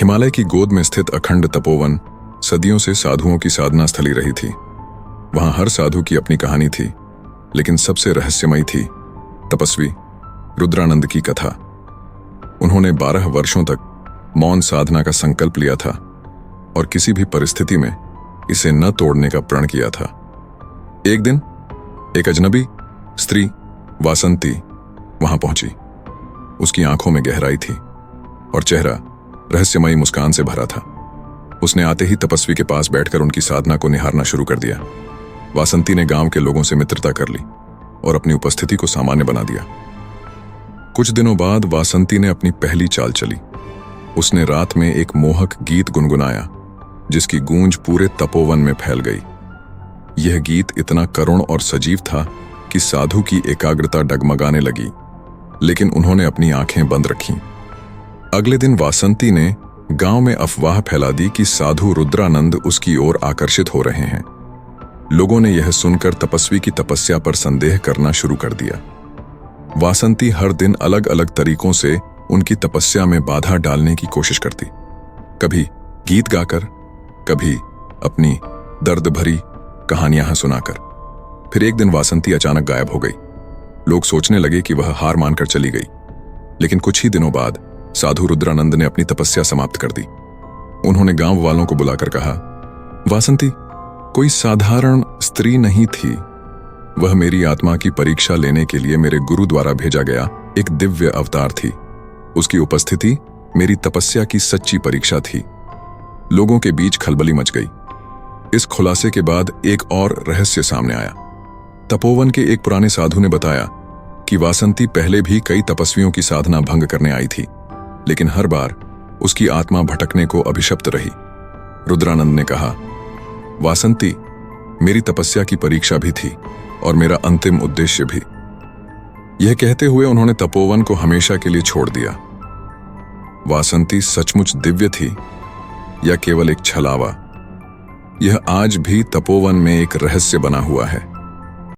हिमालय की गोद में स्थित अखंड तपोवन सदियों से साधुओं की साधना स्थली रही थी। वहां हर साधु की अपनी कहानी थी, लेकिन सबसे रहस्यमयी थी तपस्वी रुद्रानंद की कथा। उन्होंने 12 वर्षों तक मौन साधना का संकल्प लिया था और किसी भी परिस्थिति में इसे न तोड़ने का प्रण किया था। एक दिन एक अजनबी स्त्री वासंती वहां पहुंची। उसकी आंखों में गहराई थी और चेहरा रहस्यमयी मुस्कान से भरा था। उसने आते ही तपस्वी के पास बैठकर उनकी साधना को निहारना शुरू कर दिया। वासंती ने गांव के लोगों से मित्रता कर ली और अपनी उपस्थिति को सामान्य बना दिया। कुछ दिनों बाद वासंती ने अपनी पहली चाल चली। उसने रात में एक मोहक गीत गुनगुनाया जिसकी गूंज पूरे तपोवन में फैल गई। यह गीत इतना करुण और सजीव था कि साधु की एकाग्रता डगमगाने लगी, लेकिन उन्होंने अपनी आंखें बंद रखीं। अगले दिन वासंती ने गांव में अफवाह फैला दी कि साधु रुद्रानंद उसकी ओर आकर्षित हो रहे हैं। लोगों ने यह सुनकर तपस्वी की तपस्या पर संदेह करना शुरू कर दिया। वासंती हर दिन अलग अलग तरीकों से उनकी तपस्या में बाधा डालने की कोशिश करती, कभी गीत गाकर, कभी अपनी दर्द भरी कहानियां सुनाकर। फिर एक दिन वासंती अचानक गायब हो गई। लोग सोचने लगे कि वह हार मानकर चली गई, लेकिन कुछ ही दिनों बाद साधु रुद्रानंद ने अपनी तपस्या समाप्त कर दी। उन्होंने गांव वालों को बुलाकर कहा, वासंती कोई साधारण स्त्री नहीं थी। वह मेरी आत्मा की परीक्षा लेने के लिए मेरे गुरु द्वारा भेजा गया एक दिव्य अवतार थी। उसकी उपस्थिति मेरी तपस्या की सच्ची परीक्षा थी। लोगों के बीच खलबली मच गई। इस खुलासे के बाद एक और रहस्य सामने आया। तपोवन के एक पुराने साधु ने बताया कि वासंती पहले भी कई तपस्वियों की साधना भंग करने आई थी, लेकिन हर बार उसकी आत्मा भटकने को अभिशप्त रही। रुद्रानंद ने कहा, वासंती मेरी तपस्या की परीक्षा भी थी और मेरा अंतिम उद्देश्य भी। यह कहते हुए उन्होंने तपोवन को हमेशा के लिए छोड़ दिया। वासंती सचमुच दिव्य थी या केवल एक छलावा? यह आज भी तपोवन में एक रहस्य बना हुआ है।